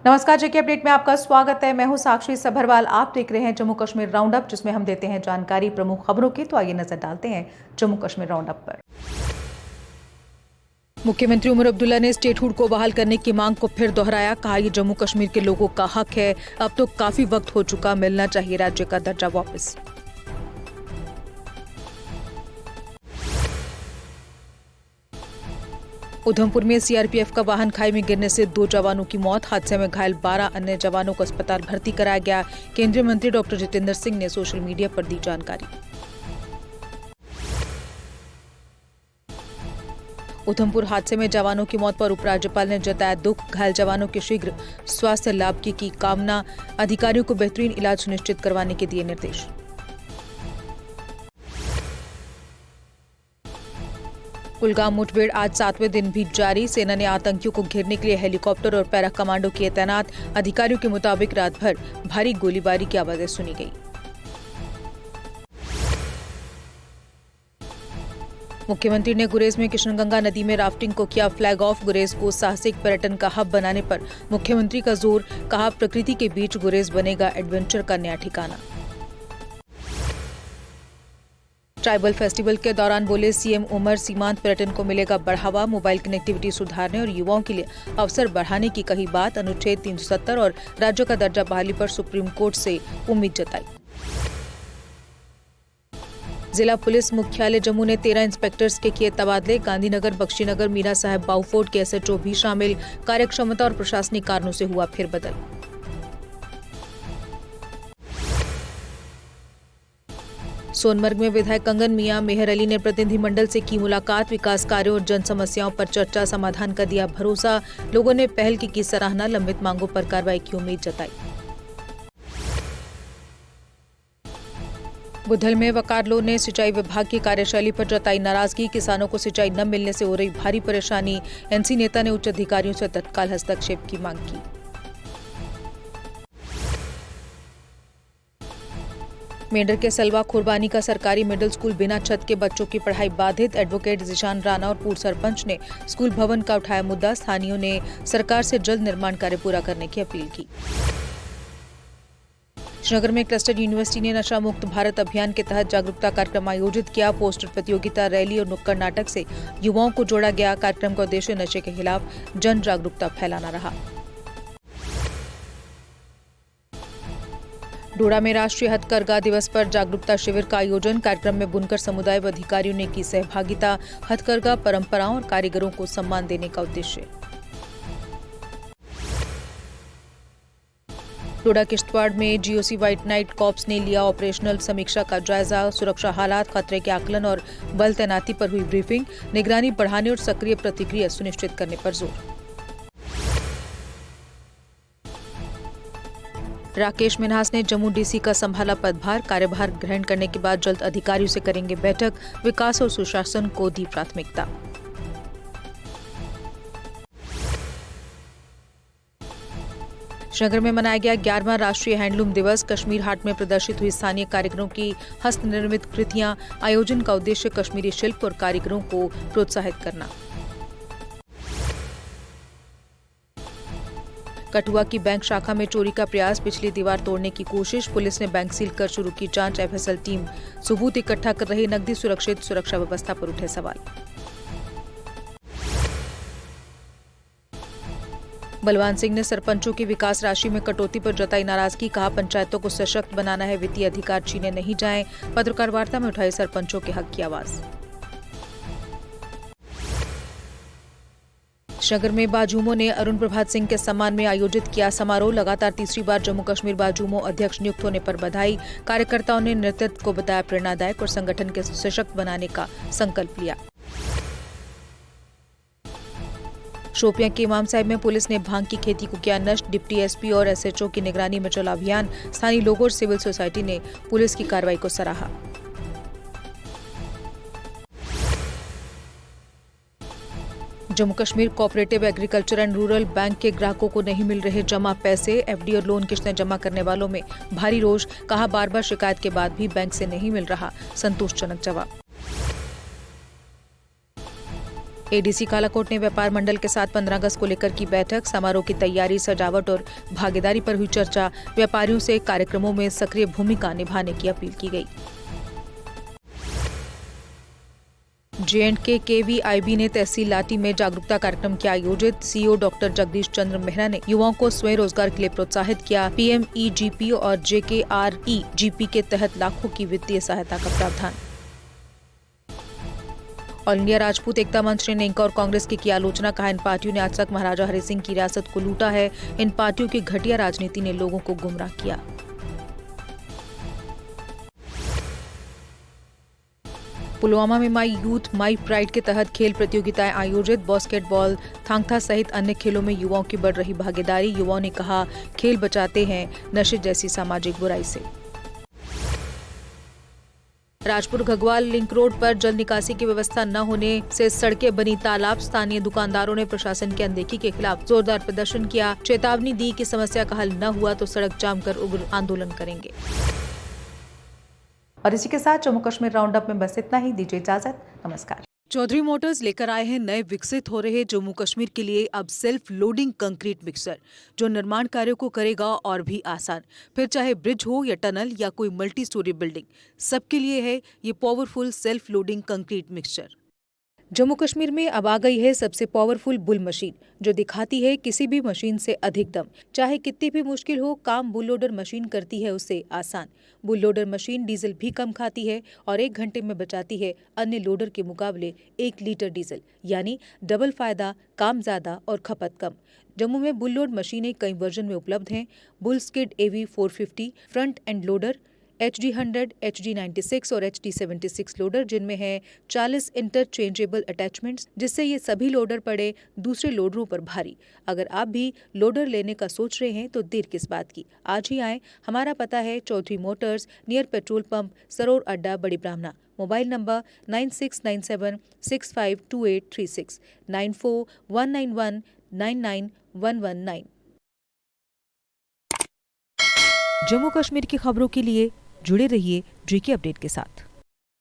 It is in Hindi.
नमस्कार, जेके अपडेट में आपका स्वागत है। मैं हूं साक्षी सभरवाल। आप देख रहे हैं जम्मू कश्मीर राउंड अप, जिसमें हम देते हैं जानकारी प्रमुख खबरों की। तो आइए नजर डालते हैं जम्मू कश्मीर राउंड अप पर। मुख्यमंत्री उमर अब्दुल्ला ने स्टेटहुड को बहाल करने की मांग को फिर दोहराया। कहा, ये जम्मू कश्मीर के लोगों का हक है, अब तो काफी वक्त हो चुका, मिलना चाहिए राज्य का दर्जा वापस। उधमपुर में सीआरपीएफ का वाहन खाई में गिरने से 2 जवानों की मौत। हादसे में घायल 12 अन्य जवानों को अस्पताल भर्ती कराया गया। केंद्रीय मंत्री डॉक्टर जितेंद्र सिंह ने सोशल मीडिया पर दी जानकारी। उधमपुर हादसे में जवानों की मौत पर उपराज्यपाल ने जताया दुख। घायल जवानों के शीघ्र स्वास्थ्य लाभ की कामना। अधिकारियों को बेहतरीन इलाज सुनिश्चित करवाने के दिए निर्देश। कुलगाम मुठभेड़ आज 7वें दिन भी जारी। सेना ने आतंकियों को घेरने के लिए हेलीकॉप्टर और पैरा कमांडो किए तैनात। अधिकारियों के मुताबिक रात भर भारी गोलीबारी की आवाजें सुनी गई। मुख्यमंत्री ने गुरेज में कृष्णगंगा नदी में राफ्टिंग को किया फ्लैग ऑफ। गुरेज को साहसिक पर्यटन का हब बनाने पर मुख्यमंत्री का जोर। कहा, प्रकृति के बीच गुरेज बनेगा एडवेंचर का नया ठिकाना। ट्राइबल फेस्टिवल के दौरान बोले सीएम उमर, सीमांत पर्यटन को मिलेगा बढ़ावा। मोबाइल कनेक्टिविटी सुधारने और युवाओं के लिए अवसर बढ़ाने की कही बात। अनुच्छेद 370 और राज्य का दर्जा बहाली पर सुप्रीम कोर्ट से उम्मीद जताई। जिला पुलिस मुख्यालय जम्मू ने 13 इंस्पेक्टर्स के किए तबादले। गांधीनगर, बख्शीनगर, मीरा साहब, बाउफोर्ट के एसएचओ भी शामिल। कार्यक्षमता और प्रशासनिक कारणों से हुआ फेरबदल। सोनमर्ग में विधायक कंगन मियां मेहर अली ने प्रतिनिधिमंडल से की मुलाकात। विकास कार्यों और जन समस्याओं पर चर्चा, समाधान का दिया भरोसा। लोगों ने पहल की सराहना। लंबित मांगों पर कार्रवाई की उम्मीद जताई। बुधल में वकारलो ने सिंचाई विभाग की कार्यशैली पर जताई नाराजगी। किसानों को सिंचाई न मिलने से हो रही भारी परेशानी। एनसी नेता ने उच्च अधिकारियों से तत्काल हस्तक्षेप की मांग की। मेंढर के सलवा खुरबानी का सरकारी मिडिल स्कूल बिना छत के बच्चों की पढ़ाई बाधित। एडवोकेट जिशान राणा और पूर्व सरपंच ने स्कूल भवन का उठाया मुद्दा। स्थानीयों ने सरकार से जल्द निर्माण कार्य पूरा करने की अपील की। श्रीनगर में क्लस्टर यूनिवर्सिटी ने नशा मुक्त भारत अभियान के तहत जागरूकता कार्यक्रम आयोजित किया। पोस्टर प्रतियोगिता, रैली और नुक्कड़ नाटक से युवाओं को जोड़ा गया। कार्यक्रम का उद्देश्य नशे के खिलाफ जन जागरूकता फैलाना रहा। डोडा में राष्ट्रीय हथकरघा दिवस पर जागरूकता शिविर का आयोजन। कार्यक्रम में बुनकर समुदाय व अधिकारियों ने की सहभागिता। हथकरघा परंपराओं और कारीगरों को सम्मान देने का उद्देश्य। डोडा किश्तवाड़ में जीओसी व्हाइट नाइट कॉर्प्स ने लिया ऑपरेशनल समीक्षा का जायजा। सुरक्षा हालात, खतरे के आकलन और बल तैनाती पर हुई ब्रीफिंग। निगरानी बढ़ाने और सक्रिय प्रतिक्रिया सुनिश्चित करने पर जोर। राकेश मिन्हास ने जम्मू डीसी का संभाला पदभार। कार्यभार ग्रहण करने के बाद जल्द अधिकारियों से करेंगे बैठक। विकास और सुशासन को दी प्राथमिकता। श्रीनगर में मनाया गया 11वां राष्ट्रीय हैंडलूम दिवस। कश्मीर हाट में प्रदर्शित हुई स्थानीय कारीगरों की हस्त निर्मित कृतियां। आयोजन का उद्देश्य कश्मीरी शिल्प और कारीगरों को प्रोत्साहित करना। कठुआ की बैंक शाखा में चोरी का प्रयास, पिछली दीवार तोड़ने की कोशिश। पुलिस ने बैंक सील कर शुरू की जांच। एफएसएल टीम सबूत इकट्ठा कर रही। नकदी सुरक्षित, सुरक्षा व्यवस्था पर उठे सवाल। बलवान सिंह ने सरपंचों की विकास राशि में कटौती पर जताई नाराजगी। कहा, पंचायतों को सशक्त बनाना है, वित्तीय अधिकार छीने नहीं जाएं। पत्रकार वार्ता में उठाई सरपंचों के हक की आवाज। श्रीनगर में बाजूमो ने अरुण प्रभात सिंह के सम्मान में आयोजित किया समारोह। लगातार तीसरी बार जम्मू कश्मीर बाजूमो अध्यक्ष नियुक्त होने पर बधाई। कार्यकर्ताओं ने नेतृत्व को बताया प्रेरणादायक और संगठन के सशक्त बनाने का संकल्प लिया। शोपियां के इमाम साहिब में पुलिस ने भांग की खेती को किया नष्ट। डिप्टी एसपी और एसएचओ की निगरानी में चला अभियान। स्थानीय लोगों और सिविल सोसाइटी ने पुलिस की कार्रवाई को सराहा। Jammu Kashmir cooperative agriculture and rural bank के ग्राहकों को नहीं मिल रहे जमा पैसे। एफडी और लोन किश्तें जमा करने वालों में भारी रोष। कहा, बार बार शिकायत के बाद भी बैंक से नहीं मिल रहा संतोषजनक जवाब। एडीसी कालाकोट ने व्यापार मंडल के साथ 15 अगस्त को लेकर की बैठक। समारोह की तैयारी, सजावट और भागीदारी पर हुई चर्चा। व्यापारियों से कार्यक्रमों में सक्रिय भूमिका निभाने की अपील की गई। J&K KVIB ने तहसील लाठी में जागरूकता कार्यक्रम किया आयोजित। सीईओ डॉक्टर जगदीश चंद्र मेहरा ने युवाओं को स्वयं रोजगार के लिए प्रोत्साहित किया। PMEGP और JKREGP के तहत लाखों की वित्तीय सहायता का प्रावधान। ऑल इंडिया राजपूत एकता मंच ने नेंका और कांग्रेस की आलोचना। कहा, इन पार्टियों ने आज तक महाराजा हरि सिंह की रियासत को लूटा है। इन पार्टियों की घटिया राजनीति ने लोगों को गुमराह किया। पुलवामा में माई यूथ माई प्राइड के तहत खेल प्रतियोगिताएं आयोजित। बास्केटबॉल, थांगथा सहित अन्य खेलों में युवाओं की बढ़ रही भागीदारी। युवाओं ने कहा, खेल बचाते हैं नशे जैसी सामाजिक बुराई से। राजपुर घगवाल लिंक रोड पर जल निकासी की व्यवस्था न होने से सड़कें बनी तालाब। स्थानीय दुकानदारों ने प्रशासन की अनदेखी के खिलाफ जोरदार प्रदर्शन किया। चेतावनी दी कि समस्या का हल न हुआ तो सड़क जाम कर उग्र आंदोलन करेंगे। और इसी के साथ जम्मू कश्मीर राउंड अप में बस इतना ही। दीजिए इजाजत, नमस्कार। चौधरी मोटर्स लेकर आए हैं नए विकसित हो रहे जम्मू कश्मीर के लिए अब सेल्फ लोडिंग कंक्रीट मिक्सर, जो निर्माण कार्यों को करेगा और भी आसान। फिर चाहे ब्रिज हो या टनल या कोई मल्टी स्टोरी बिल्डिंग, सबके लिए है ये powerful self loading concrete mixture. Jammu Kashmir में अब आ गई है सबसे पावरफुल बुल मशीन, जो दिखाती है किसी भी मशीन से अधिक दम। चाहे कितनी भी मुश्किल हो, काम बुल लोडर मशीन करती है उससे आसान। बुल लोडर मशीन डीजल भी कम खाती है और 1 घंटे में बचाती है अन्य लोडर के मुकाबले 1 लीटर डीजल, यानी डबल फायदा, काम ज्यादा और खपत कम। जम्मू में बुल लोड मशीनें कई वर्जन में उपलब्ध हैं। Bull skid AV 450 front end loader, HD 100, HD 96 और HD 76 लोडर, जिनमें है 40 इंटरचेंजेबल अटैचमेंट्स, जिससे ये सभी लोडर पड़े दूसरे लोडरों पर भारी। अगर आप भी लोडर लेने का सोच रहे हैं तो देर किस बात की, आज ही आएं। हमारा पता है Chaudhary motors, near petrol pump, Saror अड्डा, बड़ी ब्राह्मणा। Mobile number 9697652836, 9419199119। जम्मू कश्मीर की खबरों के लिए जुड़े रहिए JK अपडेट के साथ।